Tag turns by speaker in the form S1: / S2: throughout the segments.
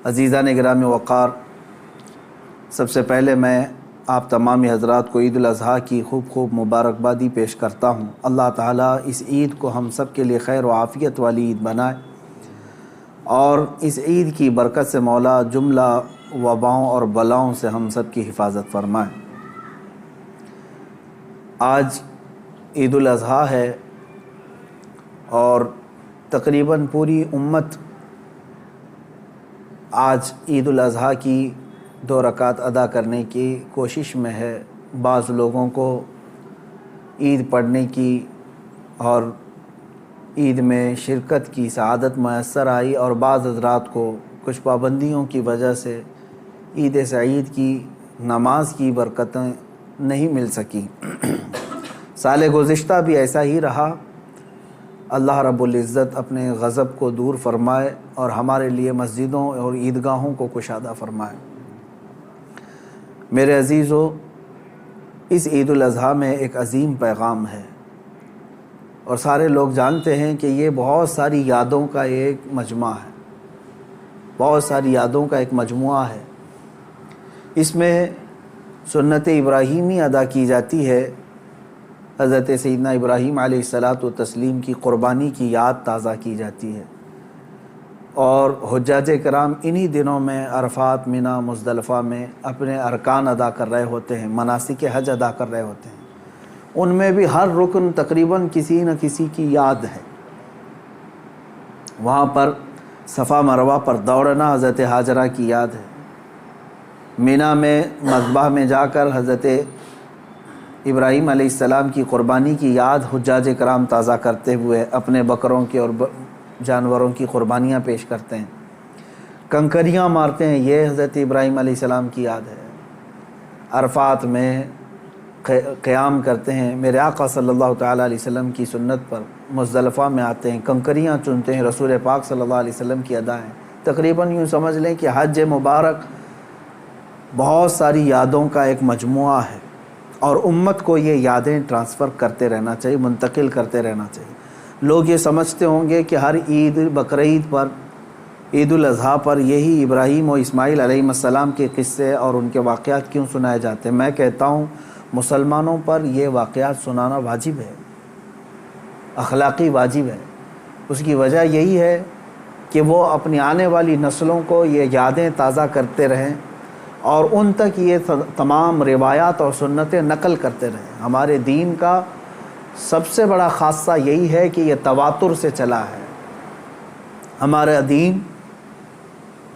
S1: عزیزان گرامی وقار، سب سے پہلے میں آپ تمامی حضرات کو عید الاضحیٰ کی خوب مبارکبادی پیش کرتا ہوں۔ اللہ تعالیٰ اس عید کو ہم سب کے لیے خیر و عافیت والی عید بنائے، اور اس عید کی برکت سے مولا جملہ وباؤں اور بلاؤں سے ہم سب کی حفاظت فرمائے۔ آج عید الاضحیٰ ہے اور تقریباً پوری امت آج عید الاضحیٰ کی 2 رکعت ادا کرنے کی کوشش میں ہے۔ بعض لوگوں کو عید پڑھنے کی اور عید میں شرکت کی سعادت میسر آئی، اور بعض حضرات کو کچھ پابندیوں کی وجہ سے عید سعید کی نماز کی برکتیں نہیں مل سکیں۔ سال گزشتہ بھی ایسا ہی رہا۔ اللہ رب العزت اپنے غضب کو دور فرمائے اور ہمارے لیے مسجدوں اور عیدگاہوں کو کشادہ فرمائے۔ میرے عزیزو، اس عید الاضحیٰ میں ایک عظیم پیغام ہے، اور سارے لوگ جانتے ہیں کہ یہ بہت ساری یادوں کا ایک مجمع ہے، بہت ساری یادوں کا ایک مجموعہ ہے۔ اس میں سنت ابراہیمی ادا کی جاتی ہے۔ حضرت سیدنا ابراہیم علیہ الصلاۃ والتسلیم کی قربانی کی یاد تازہ کی جاتی ہے، اور حجاج کرام انہی دنوں میں عرفات، منی، مزدلفہ میں اپنے ارکان ادا کر رہے ہوتے ہیں، مناسک حج ادا کر رہے ہوتے ہیں۔ ان میں بھی ہر رکن تقریباً کسی نہ کسی کی یاد ہے۔ وہاں پر صفا مروہ پر دوڑنا حضرت ہاجرہ کی یاد ہے۔ منی میں مذبح میں جا کر حضرت ابراہیم علیہ السلام کی قربانی کی یاد حجاج کرام تازہ کرتے ہوئے اپنے بکروں کی اور جانوروں کی قربانیاں پیش کرتے ہیں، کنکریاں مارتے ہیں، یہ حضرت ابراہیم علیہ السلام کی یاد ہے۔ عرفات میں قیام کرتے ہیں، میرے آقا صلی اللہ تعالیٰ علیہ وسلم کی سنت پر مزدلفہ میں آتے ہیں، کنکریاں چنتے ہیں، رسول پاک صلی اللہ علیہ وسلم کی ادا ہے۔ تقریباً یوں سمجھ لیں کہ حج مبارک بہت ساری یادوں کا ایک مجموعہ ہے، اور امت کو یہ یادیں ٹرانسفر کرتے رہنا چاہیے، منتقل کرتے رہنا چاہیے۔ لوگ یہ سمجھتے ہوں گے کہ ہر عید، بقرعید پر، عید الاضحیٰ پر یہی ابراہیم و اسماعیل علیہ السلام کے قصے اور ان کے واقعات کیوں سنائے جاتے ہیں۔ میں کہتا ہوں مسلمانوں پر یہ واقعات سنانا واجب ہے، اخلاقی واجب ہے۔ اس کی وجہ یہی ہے کہ وہ اپنی آنے والی نسلوں کو یہ یادیں تازہ کرتے رہیں، اور ان تک یہ تمام روایات اور سنتیں نقل کرتے رہیں۔ ہمارے دین کا سب سے بڑا خاصہ یہی ہے کہ یہ تواتر سے چلا ہے۔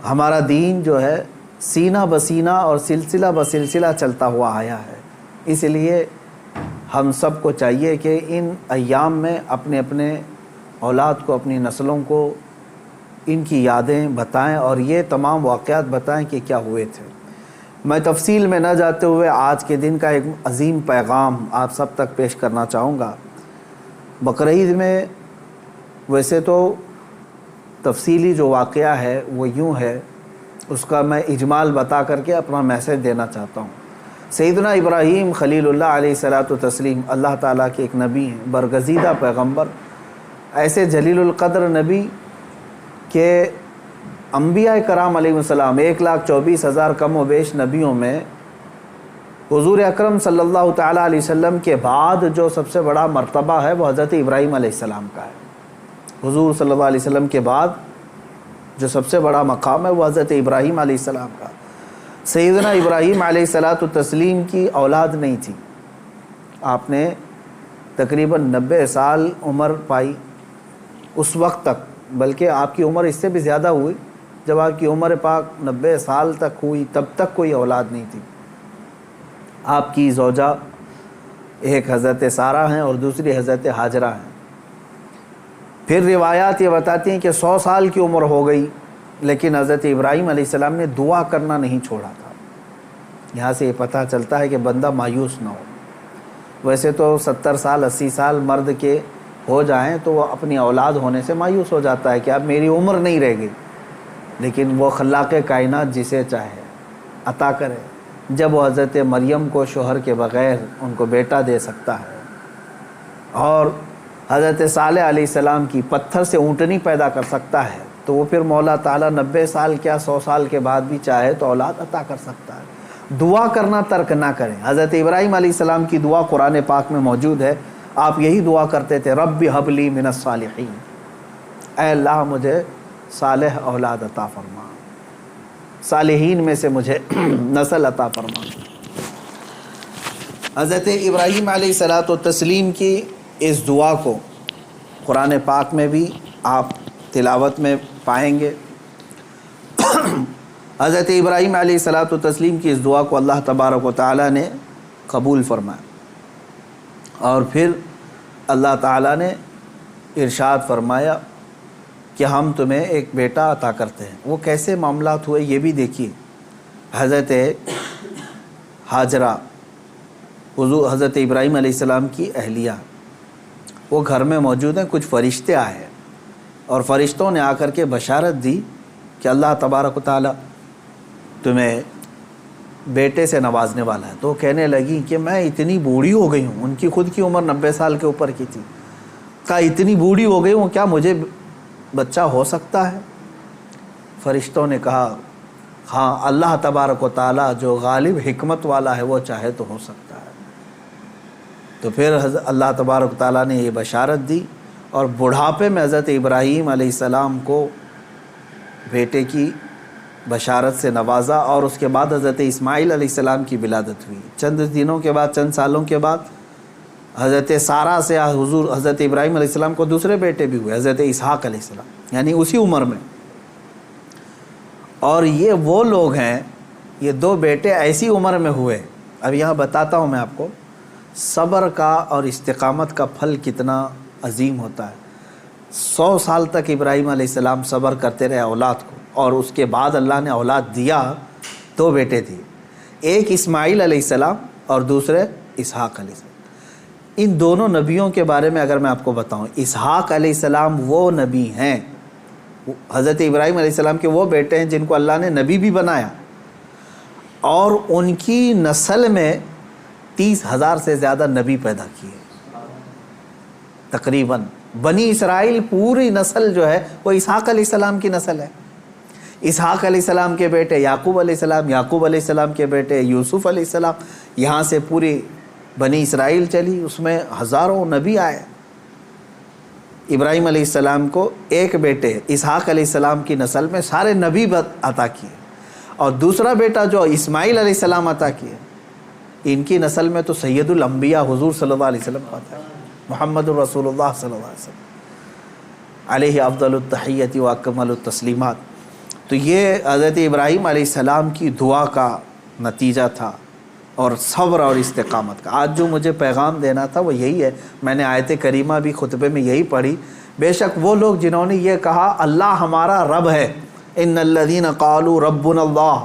S1: ہمارا دین جو ہے سینہ بسینہ اور سلسلہ بسلسلہ چلتا ہوا آیا ہے۔ اس لیے ہم سب کو چاہیے کہ ان ایام میں اپنے اپنے اولاد کو، اپنی نسلوں کو ان کی یادیں بتائیں، اور یہ تمام واقعات بتائیں کہ کیا ہوئے تھے۔ میں تفصیل میں نہ جاتے ہوئے آج کے دن کا ایک عظیم پیغام آپ سب تک پیش کرنا چاہوں گا۔ بقرعید میں ویسے تو تفصیلی جو واقعہ ہے وہ یوں ہے، اس کا میں اجمال بتا کر کے اپنا میسیج دینا چاہتا ہوں۔ سیدنا ابراہیم خلیل اللہ علیہ الصلاۃ والتسلیم اللہ تعالیٰ کے ایک نبی ہیں، برگزیدہ پیغمبر، ایسے جلیل القدر نبی کہ انبیاء کرام علیہ السلام 1,24,000 کم و بیش نبیوں میں حضور اکرم صلی اللہ تعالیٰ علیہ وسلم کے بعد جو سب سے بڑا مرتبہ ہے وہ حضرت ابراہیم علیہ السلام کا ہے۔ حضور صلی اللہ علیہ وسلم کے بعد جو سب سے بڑا مقام ہے وہ حضرت ابراہیم علیہ السلام کا۔ سیدنا ابراہیم علیہ الصلاۃ والتسلیم کی اولاد نہیں تھی۔ آپ نے تقریباً 90 سال عمر پائی اس وقت تک، بلکہ آپ کی عمر اس سے بھی زیادہ ہوئی۔ جب آپ کی عمر پاک 90 سال تک ہوئی تب تک کوئی اولاد نہیں تھی۔ آپ کی زوجہ ایک حضرت سارہ ہیں اور دوسری حضرت ہاجرہ ہیں۔ پھر روایات یہ بتاتی ہیں کہ 100 سال کی عمر ہو گئی، لیکن حضرت ابراہیم علیہ السلام نے دعا کرنا نہیں چھوڑا تھا۔ یہاں سے یہ پتہ چلتا ہے کہ بندہ مایوس نہ ہو۔ ویسے تو 70 سال 80 سال مرد کے ہو جائیں تو وہ اپنی اولاد ہونے سے مایوس ہو جاتا ہے کہ اب میری عمر نہیں رہ گئی، لیکن وہ خلاق کائنات جسے چاہے عطا کرے۔ جب وہ حضرت مریم کو شوہر کے بغیر ان کو بیٹا دے سکتا ہے، اور حضرت صالح علیہ السلام کی پتھر سے اونٹنی پیدا کر سکتا ہے، تو وہ پھر مولا تعالیٰ 90 سال کیا 100 سال کے بعد بھی چاہے تو اولاد عطا کر سکتا ہے۔ دعا کرنا ترک نہ کریں۔ حضرت ابراہیم علیہ السلام کی دعا قرآن پاک میں موجود ہے، آپ یہی دعا کرتے تھے، رب ہب لی من الصالحین، اے اللہ مجھے صالح اولاد عطا فرما، صالحین میں سے مجھے نسل عطا فرما۔ حضرت ابراہیم علیہ السلام کی اس دعا کو قرآن پاک میں بھی آپ تلاوت میں پائیں گے۔ حضرت ابراہیم علیہ السلام کی اس دعا کو اللہ تبارک و تعالیٰ نے قبول فرمایا، اور پھر اللہ تعالیٰ نے ارشاد فرمایا کہ ہم تمہیں ایک بیٹا عطا کرتے ہیں۔ وہ کیسے معاملات ہوئے یہ بھی دیکھیے۔ حضرت ہاجرہ حضور حضرت ابراہیم علیہ السلام کی اہلیہ، وہ گھر میں موجود ہیں، کچھ فرشتے آئے اور فرشتوں نے آ کر کے بشارت دی کہ اللہ تبارک و تعالیٰ تمہیں بیٹے سے نوازنے والا ہے۔ تو کہنے لگی کہ میں اتنی بوڑھی ہو گئی ہوں، ان کی خود کی عمر 90 سال کے اوپر کی تھی، کہا اتنی بوڑھی ہو گئی ہوں، کیا مجھے بچہ ہو سکتا ہے؟ فرشتوں نے کہا ہاں، اللہ تبارک و تعالیٰ جو غالب حکمت والا ہے وہ چاہے تو ہو سکتا ہے۔ تو پھر اللہ تبارک و تعالیٰ نے یہ بشارت دی، اور بڑھاپے میں حضرت ابراہیم علیہ السلام کو بیٹے کی بشارت سے نوازا، اور اس کے بعد حضرت اسماعیل علیہ السلام کی ولادت ہوئی۔ چند دنوں کے بعد، چند سالوں کے بعد حضرت سارہ سے حضور حضرت ابراہیم علیہ السلام کو دوسرے بیٹے بھی ہوئے، حضرت اسحاق علیہ السلام، یعنی اسی عمر میں۔ اور یہ وہ لوگ ہیں، یہ 2 بیٹے ایسی عمر میں ہوئے۔ اب یہاں بتاتا ہوں میں آپ کو صبر کا اور استقامت کا پھل کتنا عظیم ہوتا ہے۔ 100 سال تک ابراہیم علیہ السلام صبر کرتے رہے اولاد کو، اور اس کے بعد اللہ نے اولاد دیا، 2 بیٹے دیے، ایک اسماعیل علیہ السلام اور دوسرے اسحاق علیہ السلام۔ ان دونوں نبیوں کے بارے میں اگر میں آپ کو بتاؤں، اسحاق علیہ السلام وہ نبی ہیں، حضرت ابراہیم علیہ السلام کے وہ بیٹے ہیں جن کو اللہ نے نبی بھی بنایا، اور ان کی نسل میں 30,000 سے زیادہ نبی پیدا کیے تقریباً۔ بنی اسرائیل پوری نسل جو ہے وہ اسحاق علیہ السلام کی نسل ہے۔ اسحاق علیہ السلام کے بیٹے یعقوب علیہ السلام، یعقوب علیہ السلام کے بیٹے یوسف علیہ السلام، یہاں سے پوری بنی اسرائیل چلی، اس میں ہزاروں نبی آئے۔ ابراہیم علیہ السلام کو ایک بیٹے اسحاق علیہ السلام کی نسل میں سارے نبی عطا کیے، اور دوسرا بیٹا جو اسماعیل علیہ السلام عطا کیے، ان کی نسل میں تو سید الانبیاء حضور صلی اللہ علیہ وسلم آتا ہے، محمد الرسول اللہ صلی اللہ علیہ وسلم علیہ افضل التحیت و اکمل التسلیمات۔ تو یہ حضرت ابراہیم علیہ السلام کی دعا کا نتیجہ تھا، اور صبر اور استقامت کا۔ آج جو مجھے پیغام دینا تھا وہ یہی ہے۔ میں نے آیت کریمہ بھی خطبے میں یہی پڑھی۔ بے شک وہ لوگ جنہوں نے یہ کہا اللہ ہمارا رب ہے، ان الذین قالوا ربنا اللہ،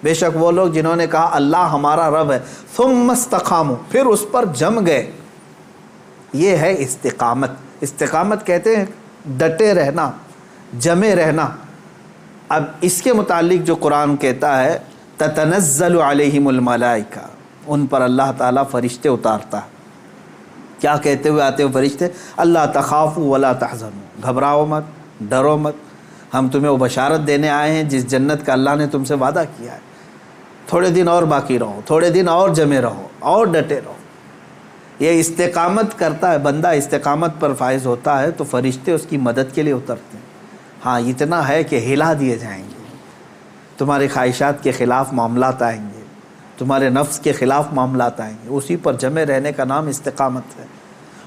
S1: بے شک وہ لوگ جنہوں نے کہا اللہ ہمارا رب ہے، ثم استقاموا، پھر اس پر جم گئے، یہ ہے استقامت۔ استقامت کہتے ہیں ڈٹے رہنا، جمے رہنا۔ اب اس کے متعلق جو قرآن کہتا ہے تتنزل علیہم الملائکہ، ان پر اللہ تعالیٰ فرشتے اتارتا ہے۔ کیا کہتے ہوئے آتے ہوئے فرشتے؟ اللہ تخافوا ولا تحزنوا، گھبراؤ مت، ڈرو مت، ہم تمہیں وہ بشارت دینے آئے ہیں جس جنت کا اللہ نے تم سے وعدہ کیا ہے۔ تھوڑے دن اور باقی رہو، تھوڑے دن اور جمے رہو، اور ڈٹے رہو۔ یہ استقامت کرتا ہے بندہ، استقامت پر فائز ہوتا ہے تو فرشتے اس کی مدد کے لیے اترتے ہیں۔ ہاں اتنا ہے کہ ہلا دیے جائیں گے، تمہارے خواہشات کے خلاف معاملات آئیں گے، تمہارے نفس کے خلاف معاملات آئیں گے۔ اسی پر جمے رہنے کا نام استقامت ہے۔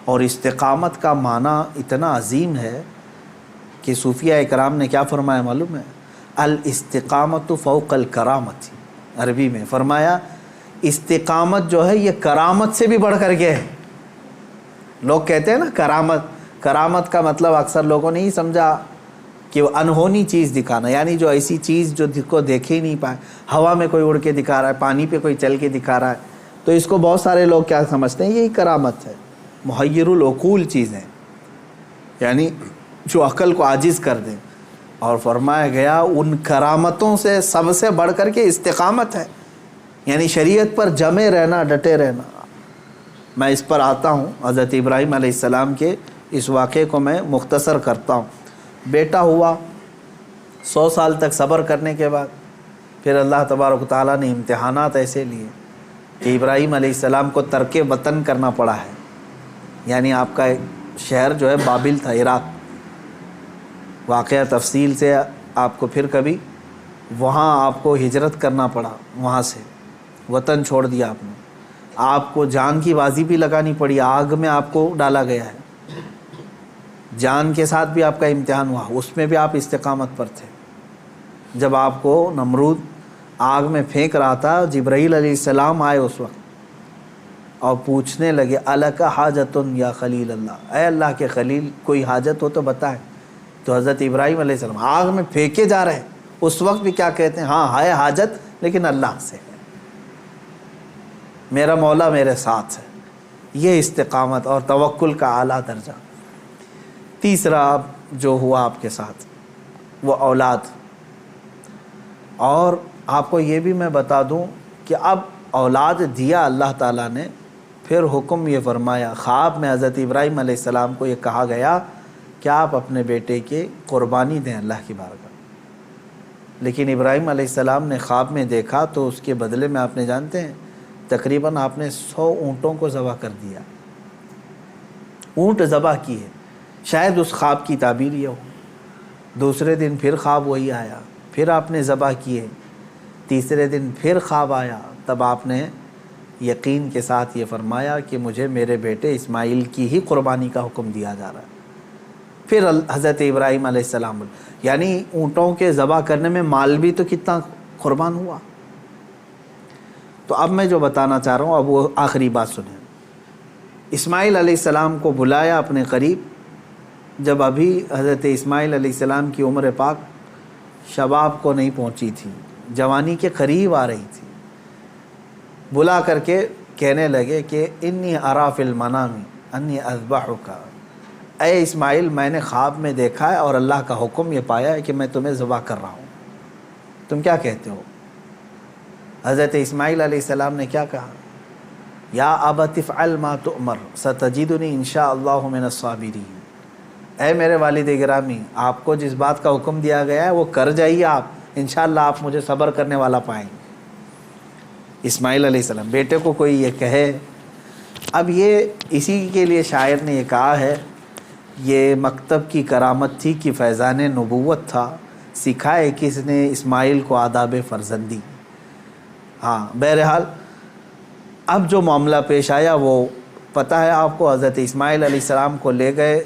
S1: اور استقامت کا معنی اتنا عظیم ہے کہ صوفیہ اکرام نے کیا فرمایا معلوم ہے؟ الاستقامت فوق الکرامت، عربی میں فرمایا استقامت جو ہے یہ کرامت سے بھی بڑھ کر کے ہے۔ لوگ کہتے ہیں نا کرامت، کرامت کا مطلب اکثر لوگوں نے ہی سمجھا کہ وہ انہونی چیز دکھانا، یعنی جو ایسی چیز جو کو دیکھے ہی نہیں پائے، ہوا میں کوئی اڑ کے دکھا رہا ہے، پانی پہ کوئی چل کے دکھا رہا ہے، تو اس کو بہت سارے لوگ کیا سمجھتے ہیں؟ یہی کرامت ہے۔ محیر العقول چیزیں، یعنی جو عقل کو عاجز کر دیں۔ اور فرمایا گیا ان کرامتوں سے سب سے بڑھ کر کے استقامت ہے، یعنی شریعت پر جمے رہنا، ڈٹے رہنا۔ میں اس پر آتا ہوں، حضرت ابراہیم علیہ السلام کے اس واقعے کو میں مختصر کرتا ہوں۔ بیٹا ہوا، 100 سال تک صبر کرنے کے بعد پھر اللہ تبارک و تعالیٰ نے امتحانات ایسے لیے کہ ابراہیم علیہ السلام کو ترک وطن کرنا پڑا ہے. یعنی آپ کا شہر جو ہے بابل تھا، عراق. واقعہ تفصیل سے آپ کو پھر کبھی، وہاں آپ کو ہجرت کرنا پڑا، وہاں سے وطن چھوڑ دیا آپ نے. آپ کو جان کی بازی بھی لگانی پڑی، آگ میں آپ کو ڈالا گیا ہے. جان کے ساتھ بھی آپ کا امتحان ہوا، اس میں بھی آپ استقامت پر تھے. جب آپ کو نمرود آگ میں پھینک رہا تھا، جبرائیل علیہ السلام آئے اس وقت اور پوچھنے لگے الک حاجتن یا خلیل اللہ، اے اللہ کے خلیل کوئی حاجت ہو تو بتائیں. تو حضرت ابراہیم علیہ السلام آگ میں پھینکے جا رہے ہیں، اس وقت بھی کیا کہتے ہیں؟ ہاں ہے حاجت لیکن اللہ سے ہے، میرا مولا میرے ساتھ ہے. یہ استقامت اور توکل کا اعلیٰ درجہ. تیسرا جو ہوا آپ کے ساتھ وہ اولاد. اور آپ کو یہ بھی میں بتا دوں کہ اب اولاد دیا اللہ تعالیٰ نے، پھر حکم یہ فرمایا، خواب میں حضرت ابراہیم علیہ السلام کو یہ کہا گیا کہ آپ اپنے بیٹے کی قربانی دیں اللہ کی بارگاہ. لیکن ابراہیم علیہ السلام نے خواب میں دیکھا تو اس کے بدلے میں آپ نے جانتے ہیں تقریباً آپ نے 100 اونٹوں کو ذبح کر دیا. اونٹ ذبح کیے. شاید اس خواب کی تعبیر یہ ہو. دوسرے دن پھر خواب وہی آیا، پھر آپ نے ذبح کیے. تیسرے دن پھر خواب آیا، تب آپ نے یقین کے ساتھ یہ فرمایا کہ مجھے میرے بیٹے اسماعیل کی ہی قربانی کا حکم دیا جا رہا ہے. پھر حضرت ابراہیم علیہ السلام، یعنی اونٹوں کے ذبح کرنے میں مال بھی تو کتنا قربان ہوا. تو اب میں جو بتانا چاہ رہا ہوں اب وہ آخری بات سنیں. اسماعیل علیہ السلام کو بلایا اپنے قریب، جب ابھی حضرت اسماعیل علیہ السلام کی عمر پاک شباب کو نہیں پہنچی تھی، جوانی کے قریب آ رہی تھی. بلا کر کے کہنے لگے کہ انی ارا فی المنام انی اذبحک، اے اسماعیل میں نے خواب میں دیکھا ہے اور اللہ کا حکم یہ پایا ہے کہ میں تمہیں ذبح کر رہا ہوں، تم کیا کہتے ہو؟ حضرت اسماعیل علیہ السلام نے کیا کہا؟ یا ابت افعل ما تؤمر ستجدنی انشاءاللہ من الصابرین. اے میرے والد گرامی، آپ کو جس بات کا حکم دیا گیا ہے وہ کر جائیے، آپ انشاءاللہ آپ مجھے صبر کرنے والا پائیں گے. اسماعیل علیہ السلام بیٹے کو کوئی یہ کہے. اب یہ اسی کے لیے شاعر نے یہ کہا ہے، یہ مکتب کی کرامت تھی کہ فیضان نبوت تھا، سکھائے کس نے اسماعیل کو آداب فرزندی. ہاں بہرحال اب جو معاملہ پیش آیا وہ پتہ ہے آپ کو. حضرت اسماعیل علیہ السلام کو لے گئے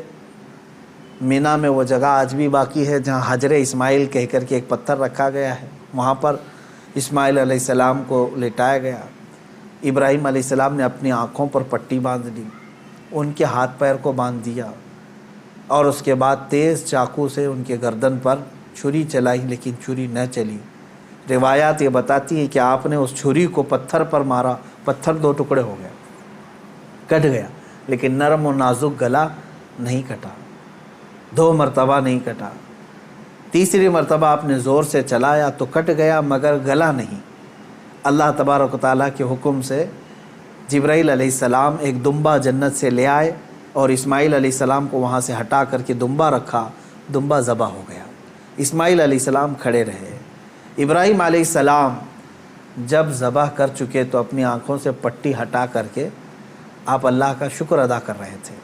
S1: مینا میں، وہ جگہ آج بھی باقی ہے جہاں حجر اسماعیل کہہ کر کے ایک پتھر رکھا گیا ہے، وہاں پر اسماعیل علیہ السلام کو لٹایا گیا. ابراہیم علیہ السلام نے اپنی آنکھوں پر پٹی باندھ لی، ان کے ہاتھ پیر کو باندھ دیا اور اس کے بعد تیز چاقو سے ان کے گردن پر چھری چلائی، لیکن چھری نہ چلی. روایات یہ بتاتی ہیں کہ آپ نے اس چھری کو پتھر پر مارا، پتھر 2 ٹکڑے ہو گیا، کٹ گیا، لیکن نرم و نازک گلا نہیں کٹا. 2 مرتبہ نہیں کٹا. تیسری مرتبہ آپ نے زور سے چلایا تو کٹ گیا مگر گلا نہیں. اللہ تبارک و تعالیٰ کے حکم سے جبرائیل علیہ السلام ایک دمبا جنت سے لے آئے اور اسماعیل علیہ السلام کو وہاں سے ہٹا کر کے دمبا رکھا. دمبا ذبح ہو گیا. اسماعیل علیہ السلام کھڑے رہے. ابراہیم علیہ السلام جب ذبح کر چکے تو اپنی آنکھوں سے پٹی ہٹا کر کے آپ اللہ کا شکر ادا کر رہے تھے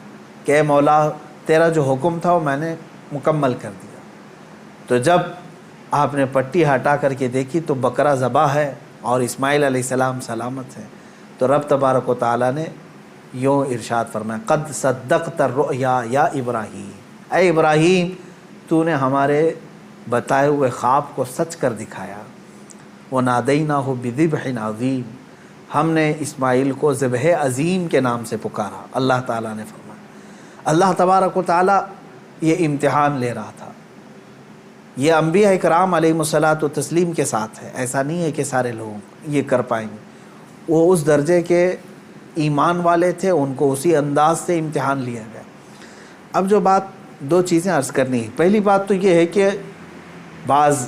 S1: کہ اے مولا تیرا جو حکم تھا وہ میں نے مکمل کر دیا. تو جب آپ نے پٹی ہٹا کر کے دیکھی تو بکرا ذبح ہے اور اسماعیل علیہ السلام سلامت ہے. تو رب تبارک و تعالیٰ نے یوں ارشاد فرمایا، قد صدقت الرؤیا یا ابراہیم، اے ابراہیم تو نے ہمارے بتائے ہوئے خواب کو سچ کر دکھایا. وَنَادَيْنَاهُ بِذِبْحٍ عَظِيمٍ، ہم نے اسماعیل کو ذبح عظیم کے نام سے پکارا. اللہ تعالیٰ نے فرمایا، اللہ تبارک و تعالیٰ یہ امتحان لے رہا تھا. یہ انبیاء اکرام علیہم الصلاۃ و تسلیم کے ساتھ ہے، ایسا نہیں ہے کہ سارے لوگ یہ کر پائیں گے. وہ اس درجے کے ایمان والے تھے، ان کو اسی انداز سے امتحان لیا گیا. اب جو بات 2 چیزیں عرض کرنی ہے. پہلی بات تو یہ ہے کہ بعض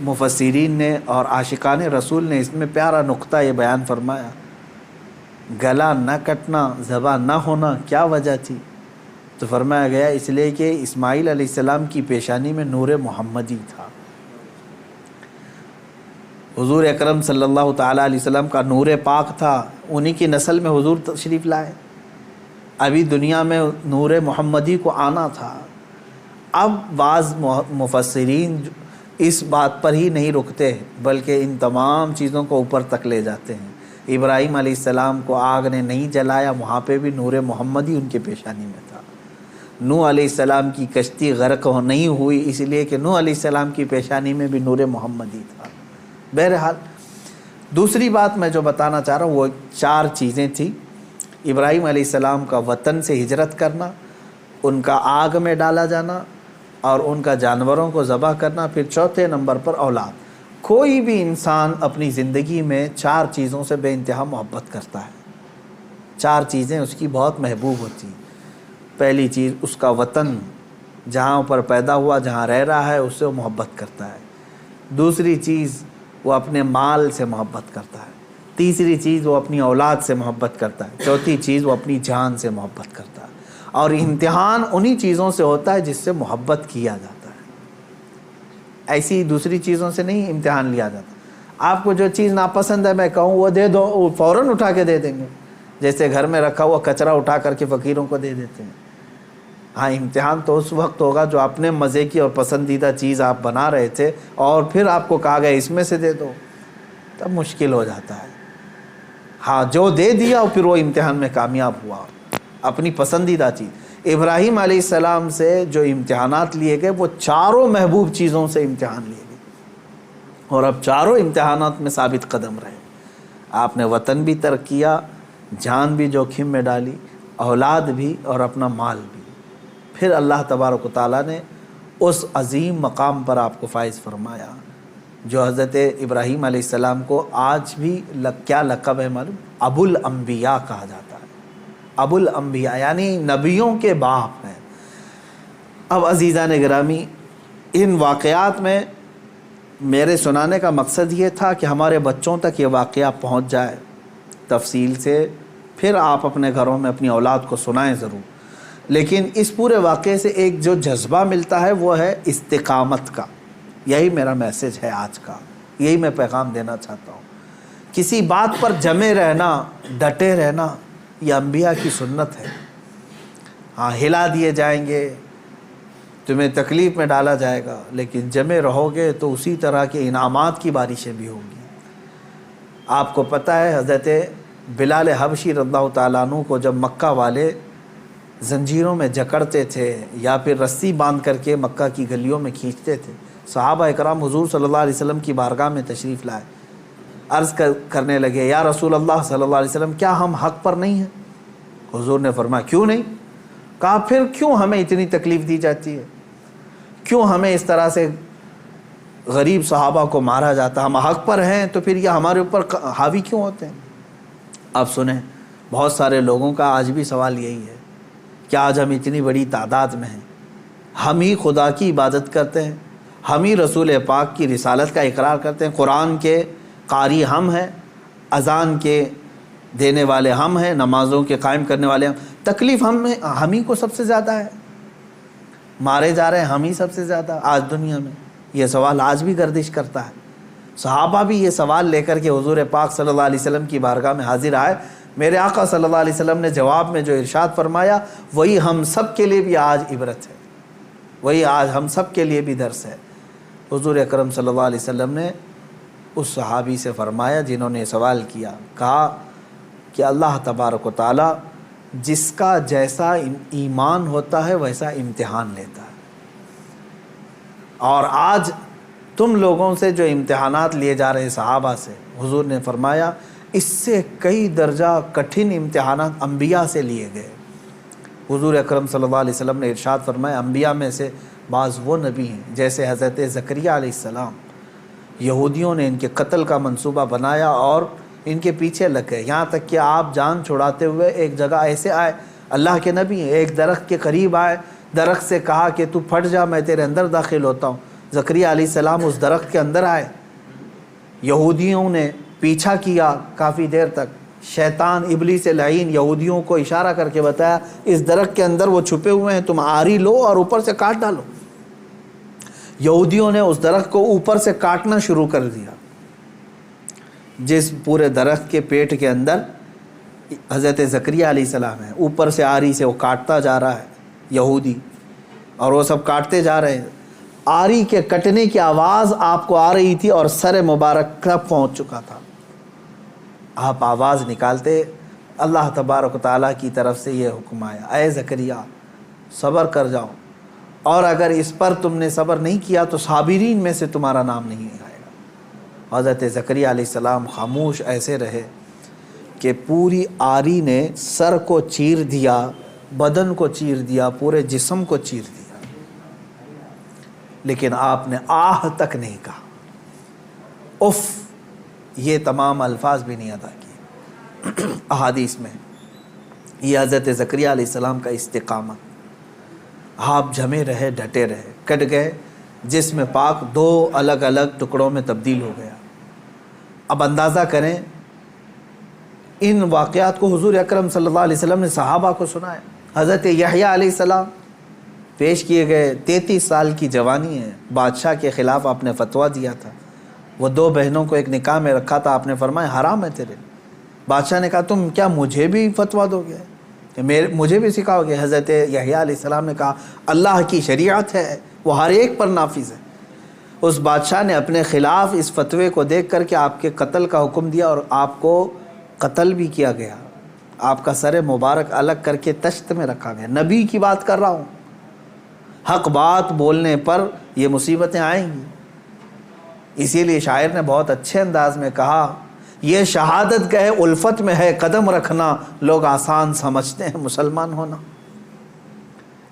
S1: مفسرین نے اور عاشقان رسول نے اس میں پیارا نقطہ یہ بیان فرمایا، گلا نہ کٹنا، ذبح نہ ہونا کیا وجہ تھی؟ تو فرمایا گیا اس لیے کہ اسماعیل علیہ السلام کی پیشانی میں نور محمدی تھا، حضور اکرم صلی اللہ تعالیٰ علیہ وسلم کا نور پاک تھا، انہی کی نسل میں حضور تشریف لائے، ابھی دنیا میں نور محمدی کو آنا تھا۔ اب بعض مفسرین اس بات پر ہی نہیں رکتے بلکہ ان تمام چیزوں کو اوپر تک لے جاتے ہیں۔ ابراہیم علیہ السلام کو آگ نے نہیں جلایا، وہاں پہ بھی نور محمدی ان کے پیشانی میں تھا۔ نوح علیہ السلام کی کشتی غرق نہیں ہوئی اس لیے کہ نوح علیہ السلام کی پیشانی میں بھی نور محمدی تھا۔ بہرحال دوسری بات میں جو بتانا چاہ رہا ہوں وہ 4 چیزیں تھیں۔ ابراہیم علیہ السلام کا وطن سے ہجرت کرنا، ان کا آگ میں ڈالا جانا اور ان کا جانوروں کو ذبح کرنا، پھر چوتھے نمبر پر اولاد۔ کوئی بھی انسان اپنی زندگی میں 4 چیزوں سے بے انتہا محبت کرتا ہے، 4 چیزیں اس کی بہت محبوب ہوتی ہیں۔ پہلی چیز اس کا وطن، جہاں پر پیدا ہوا، جہاں رہ رہا ہے، اس سے وہ محبت کرتا ہے۔ دوسری چیز وہ اپنے مال سے محبت کرتا ہے۔ تیسری چیز وہ اپنی اولاد سے محبت کرتا ہے۔ چوتھی چیز وہ اپنی جان سے محبت کرتا ہے۔ اور امتحان انہی چیزوں سے ہوتا ہے جس سے محبت کیا جاتا ہے، ایسی دوسری چیزوں سے نہیں امتحان لیا جاتا۔ آپ کو جو چیز ناپسند ہے میں کہوں وہ دے دو، وہ فوراً اٹھا کے دے دیں گے، جیسے گھر میں رکھا ہوا کچرا اٹھا کر کے فقیروں کو دے دیتے ہیں۔ ہاں، امتحان تو اس وقت ہوگا جو اپنے مزے کی اور پسندیدہ چیز آپ بنا رہے تھے اور پھر آپ کو کہا گیا اس میں سے دے دو، تب مشکل ہو جاتا ہے۔ ہاں، جو دے دیا اور پھر وہ امتحان میں کامیاب ہوا، اپنی پسندیدہ چیز۔ ابراہیم علیہ السلام سے جو امتحانات لیے گئے وہ 4 محبوب چیزوں سے امتحان لیے گئے، اور اب 4 امتحانات میں ثابت قدم رہے۔ آپ نے وطن بھی ترک کیا، جان بھی جوخم میں ڈالی، اولاد بھی اور اپنا مال بھی۔ پھر اللہ تبارک و تعالیٰ نے اس عظیم مقام پر آپ کو فائز فرمایا جو حضرت ابراہیم علیہ السلام کو آج بھی کیا لقب ہے معلوم؟ ابو الانبیاء کہا جاتا ہے۔ ابو الانبیاء یعنی نبیوں کے باپ ہیں۔ اب عزیزان گرامی، ان واقعات میں میرے سنانے کا مقصد یہ تھا کہ ہمارے بچوں تک یہ واقعہ پہنچ جائے تفصیل سے، پھر آپ اپنے گھروں میں اپنی اولاد کو سنائیں ضرور۔ لیکن اس پورے واقعے سے ایک جو جذبہ ملتا ہے وہ ہے استقامت کا۔ یہی میرا میسج ہے آج کا، یہی میں پیغام دینا چاہتا ہوں۔ کسی بات پر جمے رہنا، ڈٹے رہنا، یہ انبیاء کی سنت ہے۔ ہاں، ہلا دیے جائیں گے، تمہیں تکلیف میں ڈالا جائے گا، لیکن جمے رہو گے تو اسی طرح کے انعامات کی بارشیں بھی ہوں گی۔ آپ کو پتہ ہے حضرت بلال حبشی رضی اللہ تعالیٰ عنہ کو جب مکہ والے زنجیروں میں جکڑتے تھے یا پھر رسی باندھ کر کے مکہ کی گلیوں میں کھینچتے تھے، صحابہ اکرام حضور صلی اللہ علیہ وسلم کی بارگاہ میں تشریف لائے، عرض کرنے لگے یا رسول اللہ صلی اللہ علیہ وسلم، کیا ہم حق پر نہیں ہیں؟ حضور نے فرمایا کیوں نہیں؟ کہا پھر کیوں ہمیں اتنی تکلیف دی جاتی ہے؟ کیوں ہمیں اس طرح سے غریب صحابہ کو مارا جاتا؟ ہم حق پر ہیں تو پھر یہ ہمارے اوپر حاوی کیوں ہوتے ہیں؟ اب سنیں، بہت سارے لوگوں کا آج بھی سوال یہی ہے کہ آج ہم اتنی بڑی تعداد میں ہیں، ہم ہی خدا کی عبادت کرتے ہیں، ہم ہی رسول پاک کی رسالت کا اقرار کرتے ہیں، قرآن کے قاری ہم ہیں، اذان کے دینے والے ہم ہیں، نمازوں کے قائم کرنے والے ہم، تکلیف ہم ہی کو سب سے زیادہ ہے، مارے جا رہے ہیں ہم ہی سب سے زیادہ آج دنیا میں۔ یہ سوال آج بھی گردش کرتا ہے۔ صحابہ بھی یہ سوال لے کر کے حضور پاک صلی اللہ علیہ وسلم کی بارگاہ میں حاضر آئے۔ میرے آقا صلی اللہ علیہ وسلم نے جواب میں جو ارشاد فرمایا وہی ہم سب کے لیے بھی آج عبرت ہے، وہی آج ہم سب کے لیے بھی درس ہے۔ حضور اکرم صلی اللہ علیہ وسلم نے اس صحابی سے فرمایا جنہوں نے سوال کیا، کہا کہ اللہ تبارک و تعالی جس کا جیسا ایمان ہوتا ہے ویسا امتحان لیتا ہے، اور آج تم لوگوں سے جو امتحانات لیے جا رہے صحابہ سے، حضور نے فرمایا اس سے کئی درجہ کٹھن امتحانات انبیاء سے لیے گئے۔ حضور اکرم صلی اللہ علیہ وسلم نے ارشاد فرمایا انبیاء میں سے بعض وہ نبی ہیں جیسے حضرت زکریا علیہ السلام، یہودیوں نے ان کے قتل کا منصوبہ بنایا اور ان کے پیچھے لگ گئے، یہاں تک کہ آپ جان چھڑاتے ہوئے ایک جگہ ایسے آئے، اللہ کے نبی ہیں، ایک درخت کے قریب آئے، درخت سے کہا کہ تو پھٹ جا میں تیرے اندر داخل ہوتا ہوں۔ زکریا علیہ السلام اس درخت کے اندر آئے، یہودیوں نے پیچھا کیا کافی دیر تک، شیطان ابلیس لعین یہودیوں کو اشارہ کر کے بتایا اس درخت کے اندر وہ چھپے ہوئے ہیں، تم آری لو اور اوپر سے کاٹ ڈالو۔ یہودیوں نے اس درخت کو اوپر سے کاٹنا شروع کر دیا۔ جس پورے درخت کے پیٹ کے اندر حضرت زکریا علیہ السلام ہے، اوپر سے آری سے وہ کاٹتا جا رہا ہے یہودی، اور وہ سب کاٹتے جا رہے ہیں۔ آری کے کٹنے کی آواز آپ کو آ رہی تھی اور سر مبارک تک پہنچ چکا تھا۔ آپ آواز نکالتے، اللہ تبارک و تعالیٰ کی طرف سے یہ حکم آیا، اے زکریا صبر کر جاؤ، اور اگر اس پر تم نے صبر نہیں کیا تو صابرین میں سے تمہارا نام نہیں آئے گا۔ حضرت زکریا علیہ السلام خاموش ایسے رہے کہ پوری آری نے سر کو چیر دیا، بدن کو چیر دیا، پورے جسم کو چیر دیا، لیکن آپ نے آہ تک نہیں کہا، اف یہ تمام الفاظ بھی نہیں ادا کیے۔ احادیث میں یہ حضرت زکریا علیہ السلام کا استقامت، آپ جمے رہے، ڈٹے رہے، کٹ گئے، جسم پاک دو الگ الگ ٹکڑوں میں تبدیل ہو گیا۔ اب اندازہ کریں ان واقعات کو حضور اکرم صلی اللہ علیہ وسلم نے صحابہ کو سنایا۔ حضرت یحییٰ علیہ السلام پیش کیے گئے، 33 سال کی جوانی ہے، بادشاہ کے خلاف آپ نے فتویٰ دیا تھا، وہ 2 بہنوں کو ایک نکاح میں رکھا تھا، آپ نے فرمایا حرام ہے تیرے۔ بادشاہ نے کہا تم کیا مجھے بھی فتویٰ دو گے، مجھے بھی سکھاؤ گے؟ حضرت یحییٰ علیہ السلام نے کہا اللہ کی شریعت ہے، وہ ہر ایک پر نافذ ہے۔ اس بادشاہ نے اپنے خلاف اس فتوے کو دیکھ کر کے آپ کے قتل کا حکم دیا، اور آپ کو قتل بھی کیا گیا، آپ کا سر مبارک الگ کر کے تشت میں رکھا گیا۔ نبی کی بات کر رہا ہوں، حق بات بولنے پر یہ مصیبتیں آئیں گی۔ اسی لیے شاعر نے بہت اچھے انداز میں کہا، یہ شہادت گئے الفت میں ہے قدم رکھنا، لوگ آسان سمجھتے ہیں مسلمان ہونا۔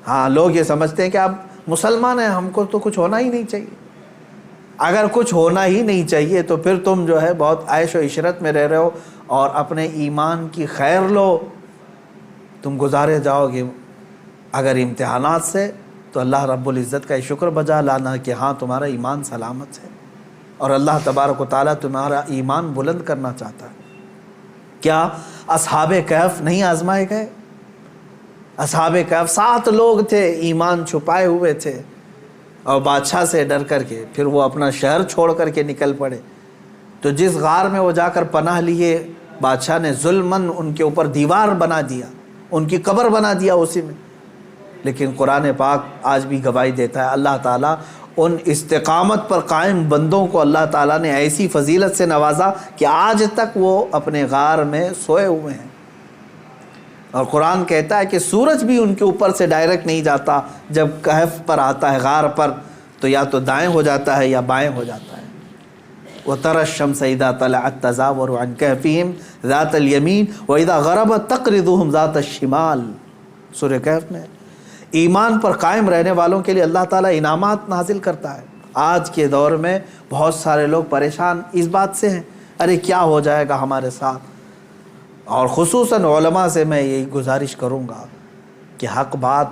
S1: ہاں، لوگ یہ سمجھتے ہیں کہ آپ مسلمان ہیں، ہم کو تو کچھ ہونا ہی نہیں چاہیے۔ اگر کچھ ہونا ہی نہیں چاہیے تو پھر تم جو ہے بہت عیش و عشرت میں رہ رہے ہو، اور اپنے ایمان کی خیر لو، تم گزارے جاؤ گے۔ اگر امتحانات سے تو اللہ رب العزت کا شکر بجا لانا کہ ہاں تمہارا ایمان سلامت ہے، اور اللہ تبارک و تعالیٰ تمہارا ایمان بلند کرنا چاہتا ہے۔ کیا اصحاب کہف نہیں آزمائے گئے؟ اصحاب کہف 7 لوگ تھے، ایمان چھپائے ہوئے تھے، اور بادشاہ سے ڈر کر کے پھر وہ اپنا شہر چھوڑ کر کے نکل پڑے۔ تو جس غار میں وہ جا کر پناہ لیے، بادشاہ نے ظلماً ان کے اوپر دیوار بنا دیا، ان کی قبر بنا دیا اسی میں۔ لیکن قرآن پاک آج بھی گواہی دیتا ہے، اللہ تعالیٰ ان استقامت پر قائم بندوں کو اللہ تعالیٰ نے ایسی فضیلت سے نوازا کہ آج تک وہ اپنے غار میں سوئے ہوئے ہیں۔ اور قرآن کہتا ہے کہ سورج بھی ان کے اوپر سے ڈائریکٹ نہیں جاتا، جب کہف پر آتا ہے غار پر تو یا تو دائیں ہو جاتا ہے یا بائیں ہو جاتا ہے۔ وَتَرَى الشَّمْسَ إِذَا طَلَعَت تَّزَاوَرُ عَنْ كَهْفِهِمْ ذَاتَ الْيَمِينِ وَإِذَا غَرَبَت تَّقْرِضُهُمْ ذَاتَ الشِّمَالِ۔ سورہ کہف میں ایمان پر قائم رہنے والوں کے لیے اللہ تعالیٰ انعامات نازل کرتا ہے۔ آج کے دور میں بہت سارے لوگ پریشان اس بات سے ہیں، ارے کیا ہو جائے گا ہمارے ساتھ۔ اور خصوصاً علماء سے میں یہی گزارش کروں گا کہ حق بات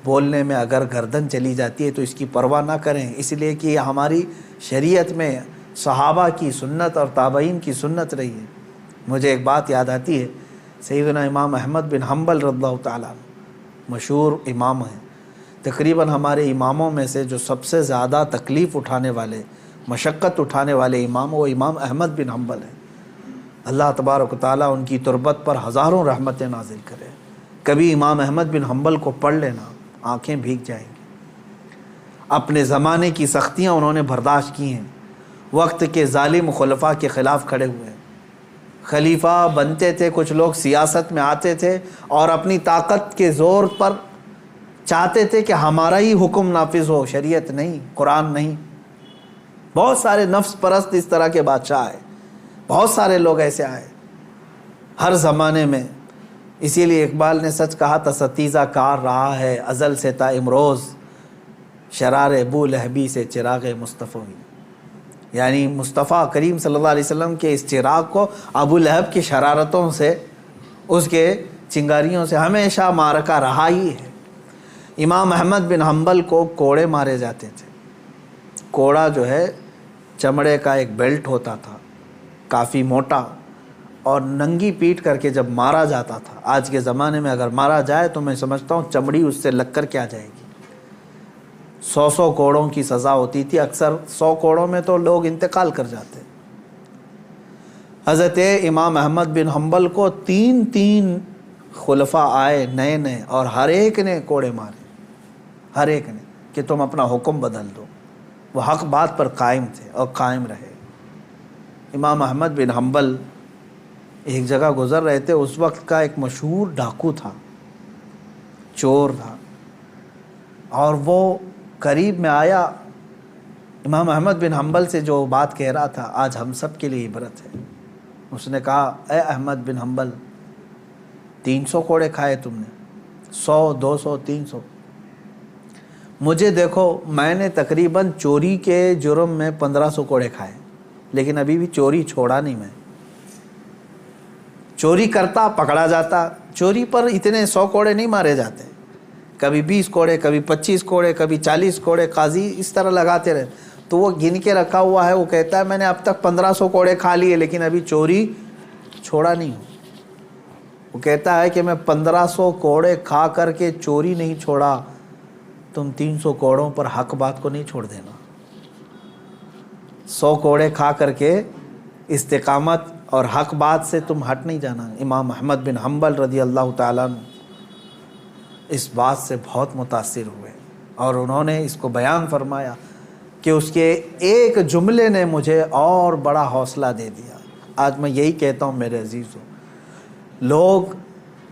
S1: بولنے میں اگر گردن چلی جاتی ہے تو اس کی پرواہ نہ کریں، اس لیے کہ یہ ہماری شریعت میں صحابہ کی سنت اور تابعین کی سنت رہی ہے۔ مجھے ایک بات یاد آتی ہے، سیدنا امام احمد بن حنبل رضی اللہ تعالیٰ مشہور امام ہیں، تقریباً ہمارے اماموں میں سے جو سب سے زیادہ تکلیف اٹھانے والے، مشقت اٹھانے والے امام وہ امام احمد بن حنبل ہیں۔ اللہ تبارک و تعالیٰ ان کی تربت پر ہزاروں رحمتیں نازل کرے۔ کبھی امام احمد بن حنبل کو پڑھ لینا، آنکھیں بھیگ جائیں گی۔ اپنے زمانے کی سختیاں انہوں نے برداشت کی ہیں، وقت کے ظالم خلفاء کے خلاف کھڑے ہوئے ہیں۔ خلیفہ بنتے تھے، کچھ لوگ سیاست میں آتے تھے اور اپنی طاقت کے زور پر چاہتے تھے کہ ہمارا ہی حکم نافذ ہو، شریعت نہیں، قرآن نہیں۔ بہت سارے نفس پرست اس طرح کے بادشاہ آئے، بہت سارے لوگ ایسے آئے ہر زمانے میں۔ اسی لیے اقبال نے سچ کہا تھا، ستیزہ کار رہا ہے ازل سے تا امروز، شرار ابو لہبی سے چراغ مصطفی۔ یعنی مصطفیٰ کریم صلی اللہ علیہ وسلم کے اس چراغ کو ابو لہب کی شرارتوں سے، اس کے چنگاریوں سے ہمیشہ معرکہ رہا ہی ہے۔ امام احمد بن حنبل کو کوڑے مارے جاتے تھے۔ کوڑا جو ہے چمڑے کا ایک بیلٹ ہوتا تھا، کافی موٹا، اور ننگی پیٹ کر کے جب مارا جاتا تھا. آج کے زمانے میں اگر مارا جائے تو میں سمجھتا ہوں چمڑی اس سے لگ کر کیا جائے گی. 100 کوڑوں کی سزا ہوتی تھی. اکثر 100 کوڑوں میں تو لوگ انتقال کر جاتے. حضرت امام احمد بن حنبل کو 3 خلفاء آئے نئے اور ہر ایک نے کوڑے مارے. ہر ایک نے کہ تم اپنا حکم بدل دو. وہ حق بات پر قائم تھے اور قائم رہے. امام احمد بن حنبل ایک جگہ گزر رہے تھے. اس وقت کا ایک مشہور ڈاکو تھا, چور تھا, اور وہ قریب میں آیا. امام احمد بن حنبل سے جو بات کہہ رہا تھا آج ہم سب کے لیے عبرت ہے. اس نے کہا, اے احمد بن حنبل, 300 کوڑے کھائے تم نے, 100 200 300. مجھے دیکھو, میں نے تقریباً چوری کے جرم میں 1500 کوڑے کھائے, لیکن ابھی بھی چوری چھوڑا نہیں. میں چوری کرتا پکڑا جاتا. چوری پر اتنے 100 کوڑے نہیں مارے جاتے, کبھی 20 کوڑے, کبھی 25 کوڑے, کبھی 40 کوڑے. قاضی اس طرح لگاتے رہے. تو وہ گن کے رکھا ہوا ہے. وہ کہتا ہے میں نے اب تک 1500 کوڑے کھا لیے لیکن ابھی چوری چھوڑا نہیں ہوں. وہ کہتا ہے کہ میں 1500 کوڑے کھا کر کے چوری نہیں چھوڑا, تم 300 کوڑوں پر حق بات کو نہیں چھوڑ دینا. 100 کوڑے کھا کر کے استقامت اور حق بات سے تم ہٹ نہیں جانا. امام احمد بن حنبل رضی اللہ تعالیٰ عنہ اس بات سے بہت متاثر ہوئے اور انہوں نے اس کو بیان فرمایا کہ اس کے ایک جملے نے مجھے اور بڑا حوصلہ دے دیا. آج میں یہی کہتا ہوں میرے عزیزوں, لوگ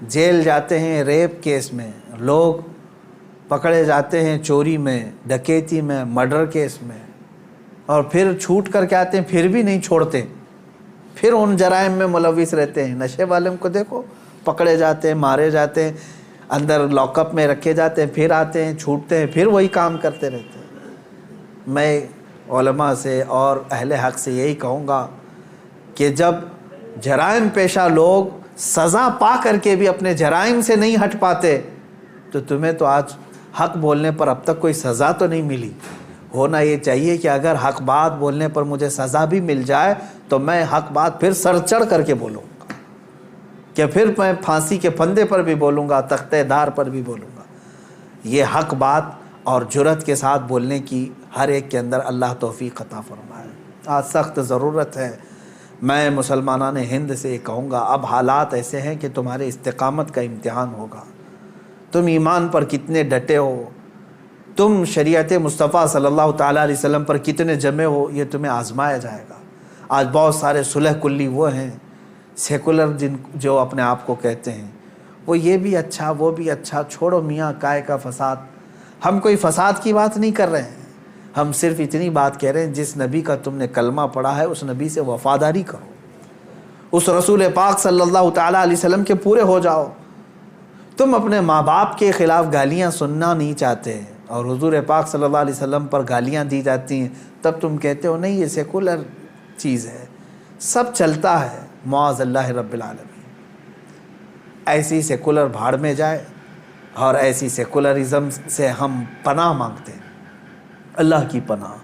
S1: جیل جاتے ہیں ریپ کیس میں, لوگ پکڑے جاتے ہیں چوری میں, ڈکیتی میں, مرڈر کیس میں, اور پھر چھوٹ کر کے آتے ہیں, پھر بھی نہیں چھوڑتے, پھر ان جرائم میں ملوث رہتے ہیں. نشے والے کو دیکھو, پکڑے جاتے ہیں, مارے جاتے ہیں, اندر لاک اپ میں رکھے جاتے ہیں, پھر آتے ہیں, چھوٹتے ہیں, پھر وہی کام کرتے رہتے ہیں. میں علماء سے اور اہل حق سے یہی کہوں گا کہ جب جرائم پیشہ لوگ سزا پا کر کے بھی اپنے جرائم سے نہیں ہٹ پاتے, تو تمہیں تو آج حق بولنے پر اب تک کوئی سزا تو نہیں ملی. ہونا یہ چاہیے کہ اگر حق بات بولنے پر مجھے سزا بھی مل جائے تو میں حق بات پھر سر چڑھ کر کے بولوں گا, کہ پھر میں پھانسی کے پھندے پر بھی بولوں گا, تختے دار پر بھی بولوں گا. یہ حق بات اور جرأت کے ساتھ بولنے کی ہر ایک کے اندر اللہ توفیق عطا فرمائے. آج سخت ضرورت ہے. میں مسلمانان ہند سے یہ کہوں گا, اب حالات ایسے ہیں کہ تمہارے استقامت کا امتحان ہوگا. تم ایمان پر کتنے ڈٹے ہو, تم شریعت مصطفیٰ صلی اللہ تعالیٰ علیہ وسلم پر کتنے جمے ہو, یہ تمہیں آزمایا جائے گا. آج بہت سارے صلح کلی وہ ہیں سیکولر جو اپنے آپ کو کہتے ہیں, وہ یہ بھی اچھا وہ بھی اچھا. چھوڑو میاں کائے کا فساد. ہم کوئی فساد کی بات نہیں کر رہے ہیں, ہم صرف اتنی بات کہہ رہے ہیں جس نبی کا تم نے کلمہ پڑھا ہے اس نبی سے وفاداری کرو, اس رسول پاک صلی اللہ تعالیٰ علیہ وسلم کے پورے ہو جاؤ. تم اپنے ماں باپ کے خلاف گالیاں سننا نہیں چاہتے اور حضور پاک صلی اللہ علیہ وسلم پر گالیاں دی جاتی ہیں, تب تم کہتے ہو نہیں یہ سیکولر چیز ہے, سب چلتا ہے. معاذ اللہ رب العالمین. ایسی سیکولر بھاڑ میں جائے, اور ایسی سیکولرزم سے ہم پناہ مانگتے ہیں, اللہ کی پناہ.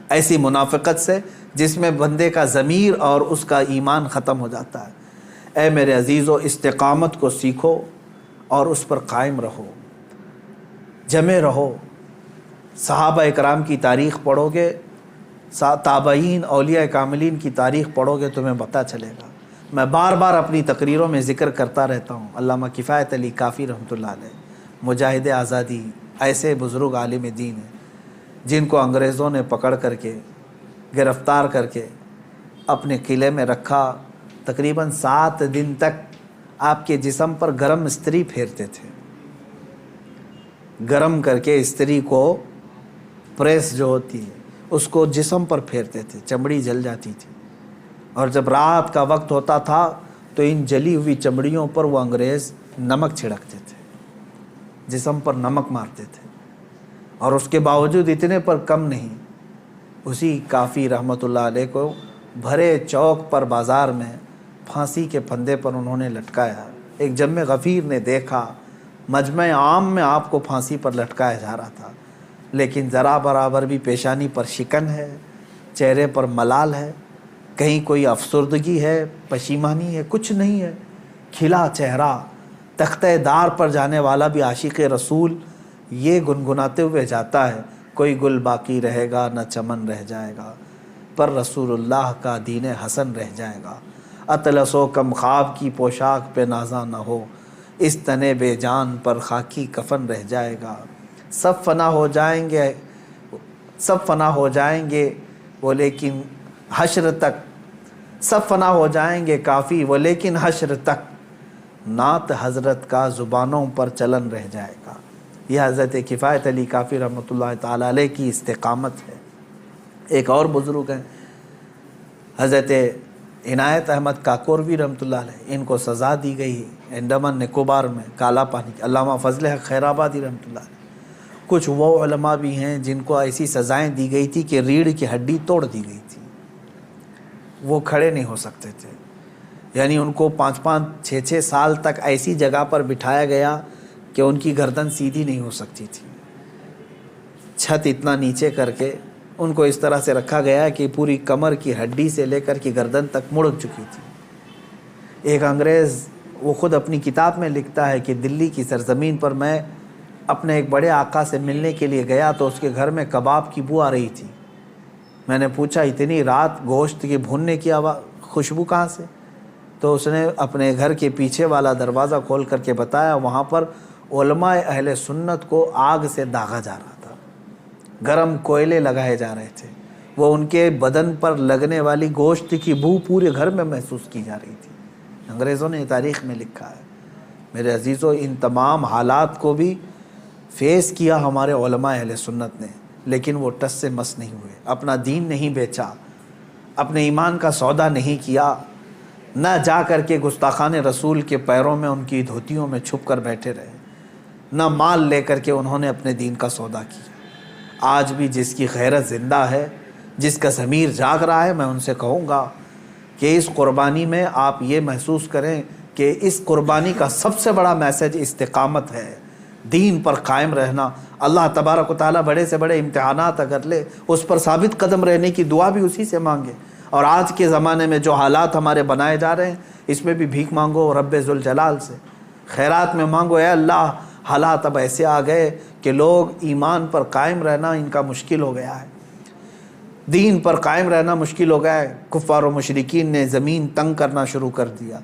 S1: ایسی منافقت سے جس میں بندے کا ضمیر اور اس کا ایمان ختم ہو جاتا ہے. اے میرے عزیزو, استقامت کو سیکھو اور اس پر قائم رہو, جمے رہو. صحابہ اکرام کی تاریخ پڑھو گے, تابعین اولیاء کاملین کی تاریخ پڑھو گے, تمہیں پتہ چلے گا. میں بار بار اپنی تقریروں میں ذکر کرتا رہتا ہوں, علامہ کفایت علی کافی رحمۃ اللہ علیہ, مجاہد آزادی, ایسے بزرگ عالم دین ہیں جن کو انگریزوں نے پکڑ کر کے گرفتار کر کے اپنے قلعے میں رکھا. تقریباً 7 دن تک آپ کے جسم پر گرم استری پھیرتے تھے, گرم کر کے استری کو, پریس جو ہوتی ہے اس کو جسم پر پھیرتے تھے, چمڑی جل جاتی تھی. اور جب رات کا وقت ہوتا تھا تو ان جلی ہوئی چمڑیوں پر وہ انگریز نمک چھڑکتے تھے, جسم پر نمک مارتے تھے. اور اس کے باوجود اتنے پر کم نہیں, اسی کافی رحمۃ اللہ علیہ کو بھرے چوک پر بازار میں پھانسی کے پھندے پر انہوں نے لٹکایا. ایک جم غفیر نے دیکھا, مجمع عام میں آپ کو پھانسی پر لٹکایا جا رہا تھا, لیکن ذرا برابر بھی پیشانی پر شکن ہے, چہرے پر ملال ہے. کہیں کوئی افسردگی ہے، پشیمانی ہے، کچھ نہیں ہے، کھلا چہرہ، تختہ دار پر جانے والا بھی عاشق رسول یہ گنگناتے ہوئے جاتا ہے، کوئی گل باقی رہے گا نہ چمن رہ جائے گا، پر رسول اللہ کا دین حسن رہ جائے گا۔ اطلس و کم خواب کی پوشاک پہ نازاں نہ ہو، اس تنے بے جان پر خاکی کفن رہ جائے گا۔ سب فنا ہو جائیں گے، سب فنا ہو جائیں گے وہ لیکن حشر تک، سب فنا ہو جائیں گے کافی وہ لیکن حشر تک، نعت حضرت کا زبانوں پر چلن رہ جائے گا۔ یہ حضرت کفایت علی کافی رحمۃ اللہ تعالی علیہ کی استقامت ہے۔ ایک اور بزرگ ہیں حضرت عنایت احمد کاکوروی رحمۃ اللہ علیہ، ان کو سزا دی گئی انڈمان نکوبار میں کالا پانی کی۔ علامہ فضل حق خیر آبادی رحمۃ اللہ علیہ۔ کچھ وہ علماء بھی ہیں جن کو ایسی سزائیں دی گئی تھی کہ ریڑھ کی ہڈی توڑ دی گئی تھی، وہ کھڑے نہیں ہو سکتے تھے، یعنی ان کو 5-6 سال تک ایسی جگہ پر بٹھایا گیا کہ ان کی گردن سیدھی نہیں ہو سکتی تھی، چھت اتنا نیچے کر کے ان کو اس طرح سے رکھا گیا کہ پوری کمر کی ہڈی سے لے کر کی گردن تک مڑ چکی تھی۔ ایک انگریز وہ خود اپنی کتاب میں لکھتا ہے کہ دلی کی سرزمین پر میں اپنے ایک بڑے آقا سے ملنے کے لیے گیا تو اس کے گھر میں کباب کی بو آ رہی تھی۔ میں نے پوچھا اتنی رات گوشت کے بھوننے کی خوشبو کہاں سے؟ تو اس نے اپنے گھر کے پیچھے والا دروازہ کھول کر کے بتایا وہاں پر علماء اہل سنت کو آگ سے داغا جا رہا تھا، گرم کوئلے لگائے جا رہے تھے، وہ ان کے بدن پر لگنے والی گوشت کی بو پورے گھر میں محسوس کی جا رہی تھی۔ انگریزوں نے تاریخ میں لکھا ہے۔ میرے عزیزوں، ان تمام حالات کو بھی فیس کیا ہمارے علماء اہل سنت نے، لیکن وہ ٹس سے مس نہیں ہوئے، اپنا دین نہیں بیچا، اپنے ایمان کا سودا نہیں کیا، نہ جا کر کے گستاخان رسول کے پیروں میں ان کی دھوتیوں میں چھپ کر بیٹھے رہے، نہ مال لے کر کے انہوں نے اپنے دین کا سودا کیا۔ آج بھی جس کی غیرت زندہ ہے، جس کا ضمیر جاگ رہا ہے، میں ان سے کہوں گا کہ اس قربانی میں آپ یہ محسوس کریں کہ اس قربانی کا سب سے بڑا میسج استقامت ہے، دین پر قائم رہنا۔ اللہ تبارک و تعالیٰ بڑے سے بڑے امتحانات اگر لے، اس پر ثابت قدم رہنے کی دعا بھی اسی سے مانگے۔ اور آج کے زمانے میں جو حالات ہمارے بنائے جا رہے ہیں، اس میں بھی بھیک مانگو رب ذوالجلال سے، خیرات میں مانگو اے اللہ حالات اب ایسے آ گئے کہ لوگ ایمان پر قائم رہنا ان کا مشکل ہو گیا ہے، دین پر قائم رہنا مشکل ہو گیا ہے۔ کفار و مشرکین نے زمین تنگ کرنا شروع کر دیا۔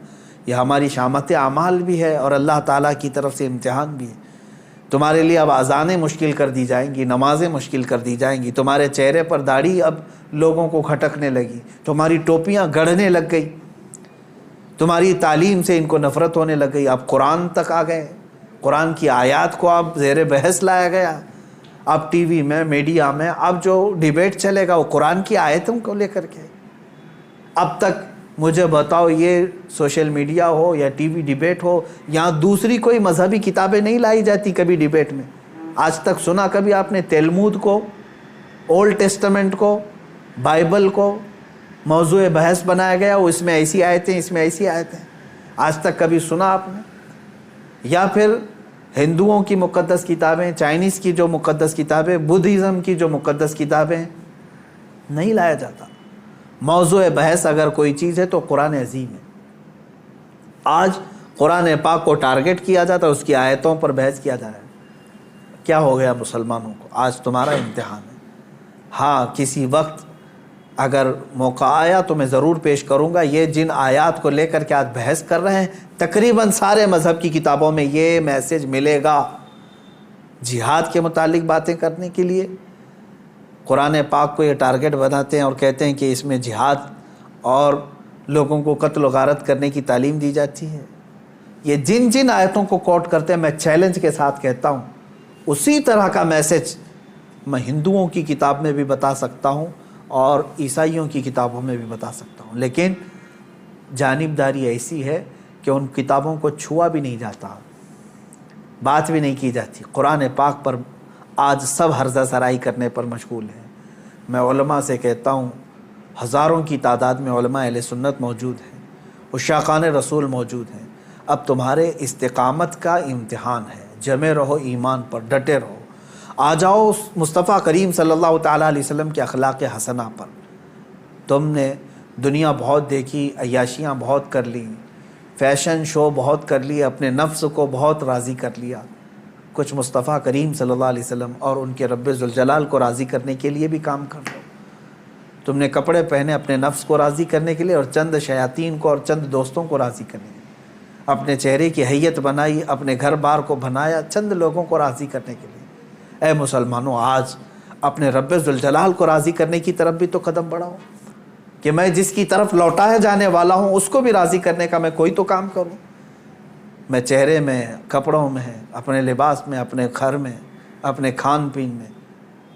S1: یہ ہماری شامت اعمال بھی ہے اور اللہ تعالیٰ کی طرف سے امتحان بھی ہے۔ تمہارے لیے اب اذانیں مشکل کر دی جائیں گی، نمازیں مشکل کر دی جائیں گی، تمہارے چہرے پر داڑھی اب لوگوں کو کھٹکنے لگی، تمہاری ٹوپیاں گڑھنے لگ گئی، تمہاری تعلیم سے ان کو نفرت ہونے لگ گئی۔ اب قرآن تک آ گئے، قرآن کی آیات کو اب زیر بحث لایا گیا۔ اب ٹی وی میں، میڈیا میں اب جو ڈیبیٹ چلے گا وہ قرآن کی آیتوں کو لے کر کے۔ اب تک مجھے بتاؤ یہ سوشل میڈیا ہو یا ٹی وی ڈیبیٹ ہو، یہاں دوسری کوئی مذہبی کتابیں نہیں لائی جاتی کبھی ڈیبیٹ میں؟ آج تک سنا کبھی آپ نے تلمود کو، اولڈ ٹیسٹمنٹ کو، بائبل کو موضوع بحث بنایا گیا، وہ اس میں ایسی آیتیں، اس میں ایسی آیتیں، آج تک کبھی سنا آپ نے؟ یا پھر ہندوؤں کی مقدس کتابیں، چائنیز کی جو مقدس کتابیں، بدھزم کی جو مقدس کتابیں، نہیں لایا جاتا۔ موضوع بحث اگر کوئی چیز ہے تو قرآن عظیم ہے۔ آج قرآن پاک کو ٹارگٹ کیا جاتا ہے، اس کی آیتوں پر بحث کیا جا رہا ہے۔ کیا ہو گیا مسلمانوں کو؟ آج تمہارا امتحان ہے۔ ہاں کسی وقت اگر موقع آیا تو میں ضرور پیش کروں گا۔ یہ جن آیات کو لے کر کے آج بحث کر رہے ہیں، تقریباً سارے مذہب کی کتابوں میں یہ میسج ملے گا۔ جہاد کے متعلق باتیں کرنے کے لیے قرآن پاک کو یہ ٹارگٹ بناتے ہیں اور کہتے ہیں کہ اس میں جہاد اور لوگوں کو قتل و غارت کرنے کی تعلیم دی جاتی ہے۔ یہ جن جن آیتوں کو کوٹ کرتے ہیں، میں چیلنج کے ساتھ کہتا ہوں اسی طرح کا میسج میں ہندوؤں کی کتاب میں بھی بتا سکتا ہوں اور عیسائیوں کی کتابوں میں بھی بتا سکتا ہوں، لیکن جانبداری ایسی ہے کہ ان کتابوں کو چھوا بھی نہیں جاتا، بات بھی نہیں کی جاتی۔ قرآن پاک پر آج سب ہرزہ سرائی کرنے پر مشغول ہیں۔ میں علماء سے کہتا ہوں، ہزاروں کی تعداد میں علماء اہل سنت موجود ہیں، عشاقان رسول موجود ہیں۔ اب تمہارے استقامت کا امتحان ہے، جمے رہو ایمان پر، ڈٹے رہو، آ جاؤ مصطفیٰ کریم صلی اللہ تعالیٰ علیہ وسلم کے اخلاق حسنہ پر۔ تم نے دنیا بہت دیکھی، عیاشیاں بہت کر لی، فیشن شو بہت کر لی، اپنے نفس کو بہت راضی کر لیا. کچھ مصطفیٰ کریم صلی اللہ علیہ وسلم اور ان کے رب ذوالجلال کو راضی کرنے کے لیے بھی کام کر لو. تم نے کپڑے پہنے اپنے نفس کو راضی کرنے کے لیے اور چند شیاطین کو اور چند دوستوں کو راضی کرنے کے لیے. اپنے چہرے کی حیت بنائی، اپنے گھر بار کو بنایا چند لوگوں کو راضی کرنے کے لیے. اے مسلمانوں، آج اپنے رب ذوالجلال کو راضی کرنے کی طرف بھی تو قدم بڑھاؤ کہ میں جس کی طرف لوٹایا جانے والا ہوں اس کو بھی راضی کرنے کا میں کوئی تو کام کروں. میں چہرے میں، کپڑوں میں، اپنے لباس میں، اپنے گھر میں، اپنے کھان پین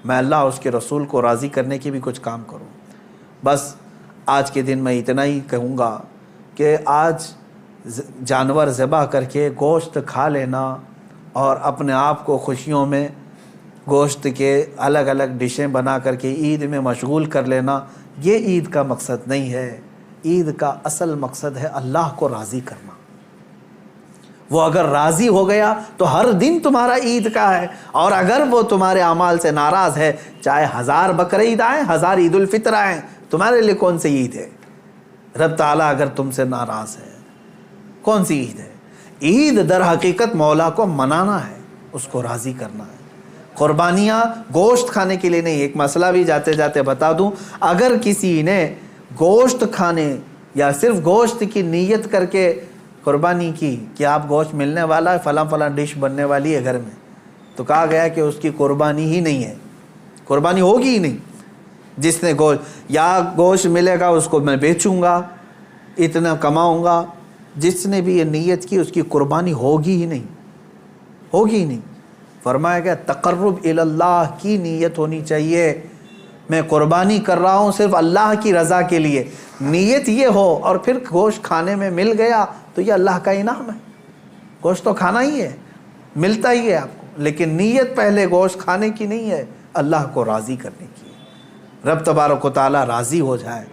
S1: میں اللہ اور اس کے رسول کو راضی کرنے کی بھی کچھ کام کروں. بس آج کے دن میں اتنا ہی کہوں گا کہ آج جانور ذبح کر کے گوشت کھا لینا اور اپنے آپ کو خوشیوں میں گوشت کے الگ الگ ڈشیں بنا کر کے عید میں مشغول کر لینا، یہ عید کا مقصد نہیں ہے. عید کا اصل مقصد ہے اللہ کو راضی کرنا. وہ اگر راضی ہو گیا تو ہر دن تمہارا عید کا ہے، اور اگر وہ تمہارے اعمال سے ناراض ہے، چاہے 1000 بقرعید آئیں، 1000 عید الفطر آئیں، تمہارے لیے کون سی عید ہے؟ رب تعالیٰ اگر تم سے ناراض ہے، کون سی عید ہے؟ عید در حقیقت مولا کو منانا ہے، اس کو راضی کرنا ہے. قربانیاں گوشت کھانے کے لیے نہیں. ایک مسئلہ بھی جاتے جاتے بتا دوں، اگر کسی نے گوشت کھانے یا صرف گوشت کی نیت کر کے قربانی کی کہ آپ گوشت ملنے والا ہے، فلاں فلاں ڈش بننے والی ہے گھر میں، تو کہا گیا کہ اس کی قربانی ہی نہیں ہے، قربانی ہوگی ہی نہیں. جس نے گوشت ملے گا اس کو میں بیچوں گا، اتنا کماؤں گا. جس نے بھی یہ نیت کی اس کی قربانی ہوگی ہی نہیں، ہوگی ہی نہیں. فرمایا گیا تقرب الی اللہ کی نیت ہونی چاہیے. میں قربانی کر رہا ہوں صرف اللہ کی رضا کے لیے. نیت یہ ہو اور پھر گوشت کھانے میں مل گیا تو یہ اللہ کا انعام ہے. گوشت تو کھانا ہی ہے، ملتا ہی ہے آپ کو، لیکن نیت پہلے گوشت کھانے کی نہیں ہے، اللہ کو راضی کرنے کی ہے. رب تبارک و تعالی راضی ہو جائے